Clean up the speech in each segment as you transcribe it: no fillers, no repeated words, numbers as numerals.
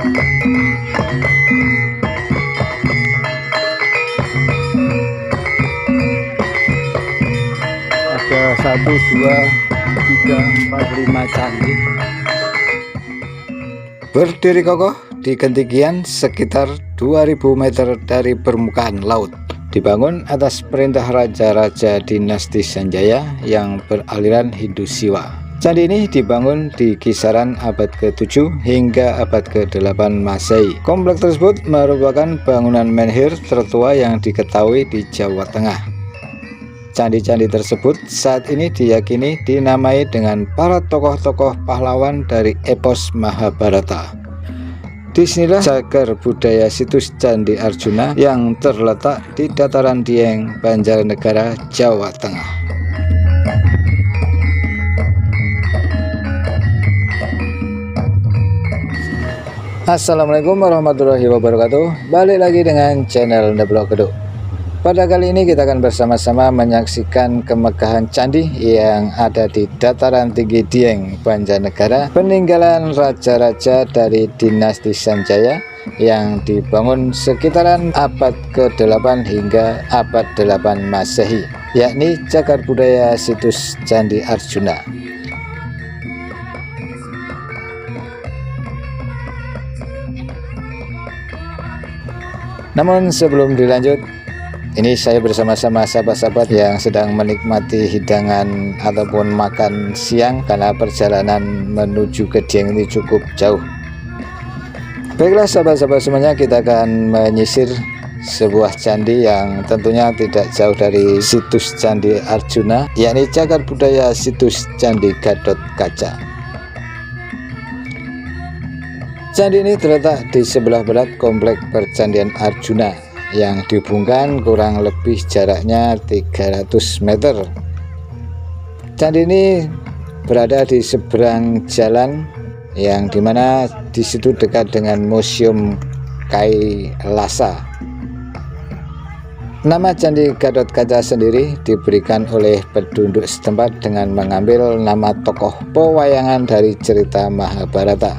Ada 1, 2, 3, 4, 5 candi berdiri kokoh di ketinggian sekitar 2000 meter dari permukaan laut, dibangun atas perintah raja-raja dinasti Sanjaya yang beraliran Hindu Siwa. Candi ini dibangun di kisaran abad ke-7 hingga abad ke-8 Masehi. Kompleks tersebut merupakan bangunan menhir tertua yang diketahui di Jawa Tengah. Candi-candi tersebut saat ini diyakini dinamai dengan para tokoh-tokoh pahlawan dari epos Mahabharata. Disinilah cagar budaya situs Candi Arjuna yang terletak di dataran Dieng, Banjarnegara, Jawa Tengah. Assalamualaikum warahmatullahi wabarakatuh. Balik lagi dengan channel The Blog Geduk. Pada kali ini kita akan bersama-sama menyaksikan kemegahan candi yang ada di dataran tinggi Dieng, Banjarnegara, peninggalan raja-raja dari dinasti Sanjaya yang dibangun sekitaran abad ke-8 hingga abad 8 Masehi, yakni cagar budaya situs Candi Arjuna. Namun sebelum dilanjut, ini saya bersama-sama sahabat-sahabat yang sedang menikmati hidangan ataupun makan siang karena perjalanan menuju ke Dieng ini cukup jauh. Baiklah sahabat-sahabat semuanya, kita akan menyisir sebuah candi yang tentunya tidak jauh dari situs Candi Arjuna, yakni cagar budaya situs Candi Gatotkaca. Candi ini terletak di sebelah barat kompleks Percandian Arjuna yang dihubungkan kurang lebih jaraknya 300 meter. Candi ini berada di seberang jalan yang dimana disitu dekat dengan Museum Kailasa. Nama Candi Gatotkaca sendiri diberikan oleh penduduk setempat dengan mengambil nama tokoh pewayangan dari cerita Mahabharata.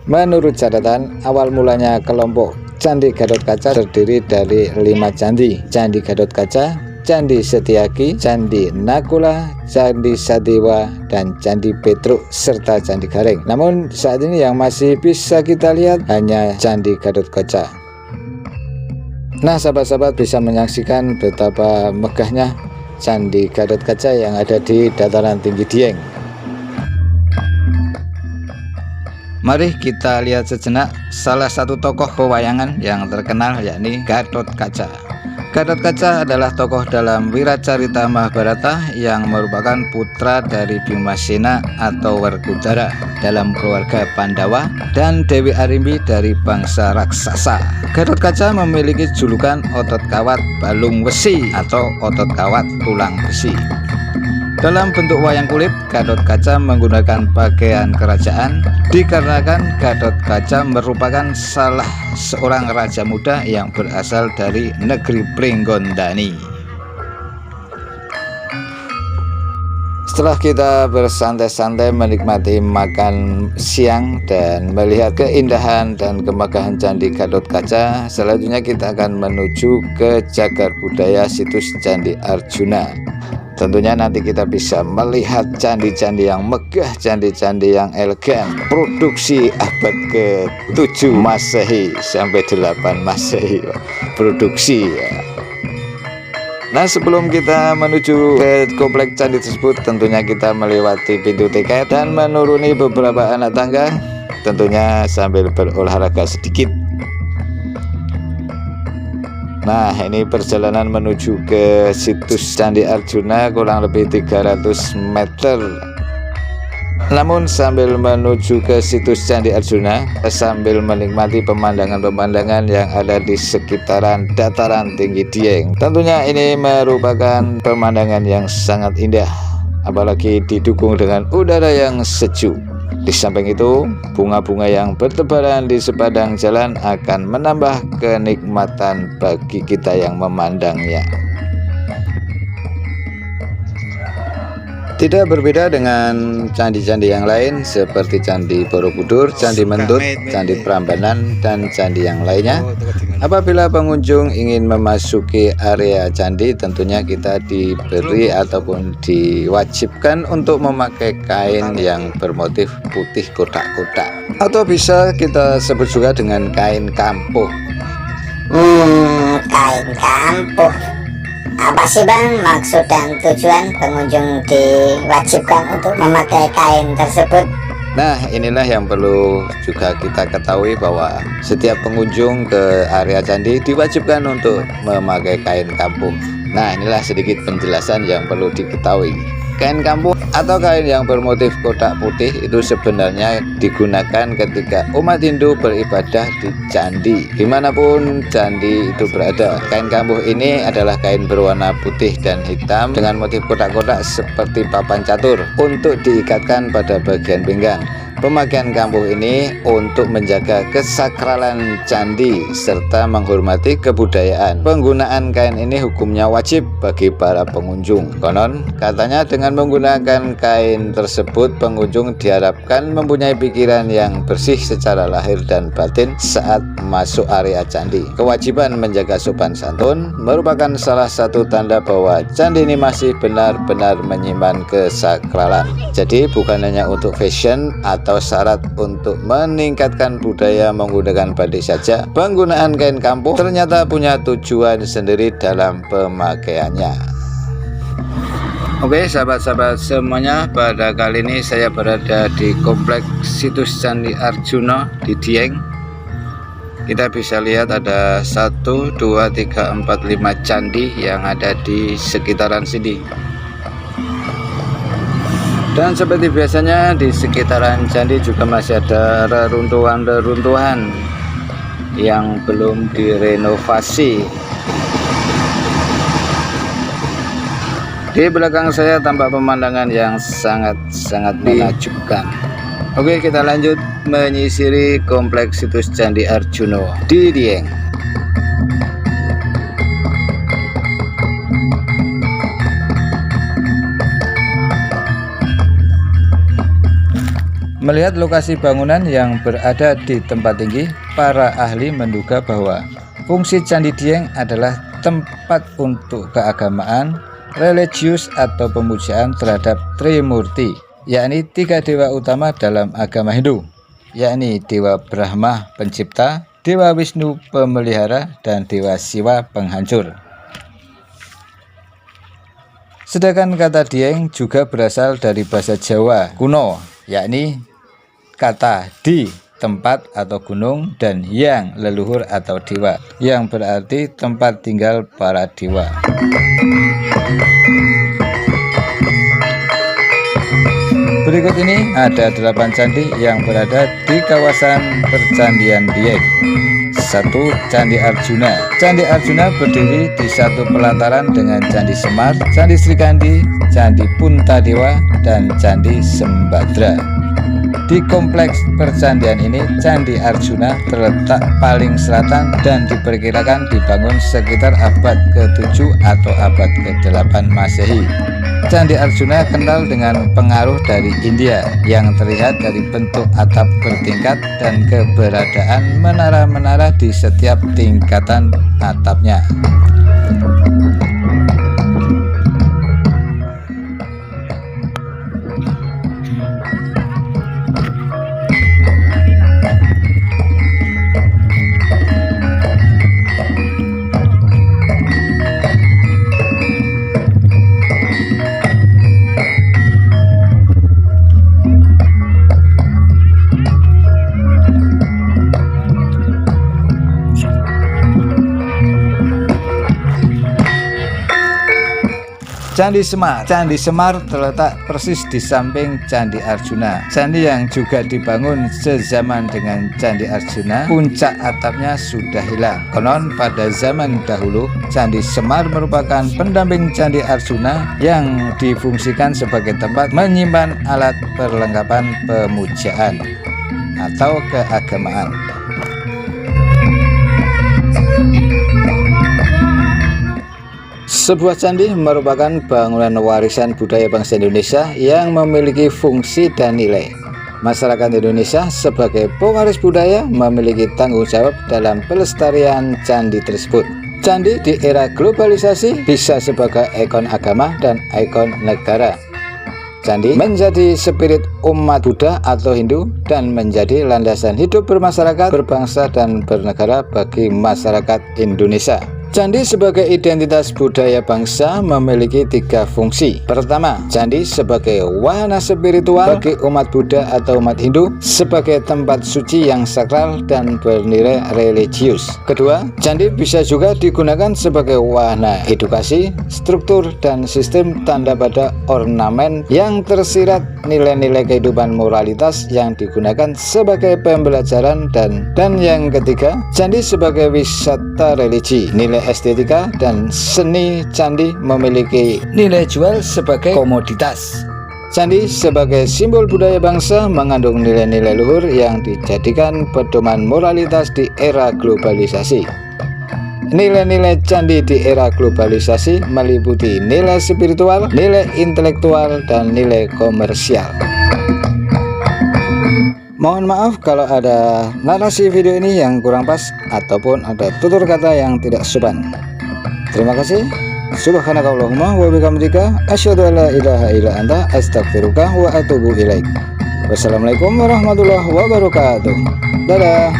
Menurut catatan, awal mulanya kelompok Candi Gatotkaca terdiri dari 5 candi: Candi Gatotkaca, Candi Setyaki, Candi Nakula, Candi Sadewa, dan Candi Petruk serta Candi Gareng. Namun saat ini yang masih bisa kita lihat hanya Candi Gatotkaca. Nah sahabat-sahabat bisa menyaksikan betapa megahnya Candi Gatotkaca yang ada di dataran tinggi Dieng. Mari kita lihat sejenak salah satu tokoh pewayangan yang terkenal, yakni Gatotkaca. Gatotkaca adalah tokoh dalam Wiracarita Mahabharata yang merupakan putra dari Bimasena atau Werkudara dalam keluarga Pandawa dan Dewi Arimbi dari bangsa raksasa. Gatotkaca memiliki julukan otot kawat balung besi atau otot kawat tulang besi. Dalam bentuk wayang kulit, Gatotkaca menggunakan pakaian kerajaan dikarenakan Gatotkaca merupakan salah seorang raja muda yang berasal dari negeri Pringgondani. Setelah kita bersantai-santai menikmati makan siang dan melihat keindahan dan kemegahan Candi Gatotkaca, selanjutnya kita akan menuju ke cagar budaya situs Candi Arjuna. Tentunya nanti kita bisa melihat candi-candi yang megah, candi-candi yang elegan, produksi abad ke-7 Masehi sampai 8 Masehi, produksi ya. Nah sebelum kita menuju ke kompleks candi tersebut, tentunya kita melewati pintu tiket dan menuruni beberapa anak tangga, tentunya sambil berolahraga sedikit. Nah ini perjalanan menuju ke situs Candi Arjuna kurang lebih 300 meter. Namun sambil menuju ke situs Candi Arjuna, sambil menikmati pemandangan-pemandangan yang ada di sekitaran dataran tinggi Dieng. Tentunya ini merupakan pemandangan yang sangat indah, apalagi didukung dengan udara yang sejuk. Di samping itu, bunga-bunga yang bertebaran di sepanjang jalan akan menambah kenikmatan bagi kita yang memandangnya. Tidak berbeda dengan candi-candi yang lain seperti Candi Borobudur, Candi Mentut, Candi Prambanan, dan candi yang lainnya. Apabila pengunjung ingin memasuki area candi, tentunya kita diberi ataupun diwajibkan untuk memakai kain yang bermotif putih kotak-kotak, atau bisa kita sebut juga dengan kain kampuh. Kain kampuh. Apa sih Bang maksud dan tujuan pengunjung diwajibkan untuk memakai kain tersebut? Nah, inilah yang perlu juga kita ketahui, bahwa setiap pengunjung ke area candi diwajibkan untuk memakai kain kampuh. Nah, inilah sedikit penjelasan yang perlu diketahui. Kain kampuh atau kain yang bermotif kotak putih itu sebenarnya digunakan ketika umat Hindu beribadah di candi, dimanapun candi itu berada. Kain kampuh ini adalah kain berwarna putih dan hitam dengan motif kotak-kotak seperti papan catur untuk diikatkan pada bagian pinggang. Pemakaian kampuh ini untuk menjaga kesakralan candi serta menghormati kebudayaan. Penggunaan kain ini hukumnya wajib bagi para pengunjung. Konon katanya dengan menggunakan kain tersebut, pengunjung diharapkan mempunyai pikiran yang bersih secara lahir dan batin saat masuk area candi. Kewajiban menjaga sopan santun merupakan salah satu tanda bahwa candi ini masih benar-benar menyimpan kesakralan. Jadi bukan hanya untuk fashion atau syarat untuk meningkatkan budaya menggunakan batik saja, penggunaan kain kampuh ternyata punya tujuan sendiri dalam pemakaiannya. Oke sahabat-sahabat semuanya, pada kali ini saya berada di kompleks situs Candi Arjuna di Dieng. Kita bisa lihat ada 1, 2, 3, 4, 5 candi yang ada di sekitaran sini. Dan seperti biasanya di sekitaran candi juga masih ada reruntuhan-reruntuhan yang belum direnovasi. Di belakang saya tampak pemandangan yang sangat menakjubkan. Oke, kita lanjut menyisiri kompleks situs Candi Arjuna di Dieng. Melihat lokasi bangunan yang berada di tempat tinggi, para ahli menduga bahwa fungsi Candi Dieng adalah tempat untuk keagamaan, religius atau pemujaan terhadap Trimurti, yakni 3 dewa utama dalam agama Hindu, yakni Dewa Brahma pencipta, Dewa Wisnu pemelihara, dan Dewa Siwa penghancur. Sedangkan kata Dieng juga berasal dari bahasa Jawa kuno, yakni kata di, tempat atau gunung, dan yang, leluhur atau dewa, yang berarti tempat tinggal para dewa. Berikut ini ada 8 candi yang berada di kawasan percandian Dieng. 1. Candi Arjuna. Candi Arjuna berdiri di satu pelataran dengan Candi Semar, Candi Srikandi, Candi Puntadewa, dan Candi Sembadra. Di kompleks percandian ini, Candi Arjuna terletak paling selatan dan diperkirakan dibangun sekitar abad ke-7 atau abad ke-8 Masehi. Candi Arjuna kental dengan pengaruh dari India yang terlihat dari bentuk atap bertingkat dan keberadaan menara-menara di setiap tingkatan atapnya. Candi Semar. Candi Semar terletak persis di samping Candi Arjuna. Candi yang juga dibangun sezaman dengan Candi Arjuna, puncak atapnya sudah hilang. Konon pada zaman dahulu, Candi Semar merupakan pendamping Candi Arjuna yang difungsikan sebagai tempat menyimpan alat perlengkapan pemujaan atau keagamaan. Sebuah candi merupakan bangunan warisan budaya bangsa Indonesia yang memiliki fungsi dan nilai. Masyarakat Indonesia sebagai pewaris budaya memiliki tanggung jawab dalam pelestarian candi tersebut. Candi di era globalisasi bisa sebagai ikon agama dan ikon negara. Candi menjadi spirit umat Buddha atau Hindu dan menjadi landasan hidup bermasyarakat, berbangsa, dan bernegara bagi masyarakat Indonesia. Candi sebagai identitas budaya bangsa memiliki 3 fungsi. Pertama, candi sebagai wahana spiritual bagi umat Buddha atau umat Hindu, sebagai tempat suci yang sakral dan bernilai religius. Kedua, candi bisa juga digunakan sebagai wahana edukasi, struktur, dan sistem tanda pada ornamen yang tersirat nilai-nilai kehidupan moralitas yang digunakan sebagai pembelajaran. Dan yang ketiga, candi sebagai wisata religi, nilai estetika dan seni. Candi memiliki nilai jual sebagai komoditas. Candi sebagai simbol budaya bangsa mengandung nilai-nilai luhur yang dijadikan pedoman moralitas di era globalisasi. Nilai-nilai candi di era globalisasi meliputi nilai spiritual, nilai intelektual, dan nilai komersial. Mohon maaf kalau ada narasi video ini yang kurang pas ataupun ada tutur kata yang tidak sopan. Terima kasih. Subhanakallahumma wa bihamdika asyhadu an la ilaha illa anta astaghfiruka wa atubu ilaik. Wassalamualaikum warahmatullahi wabarakatuh. Dadah.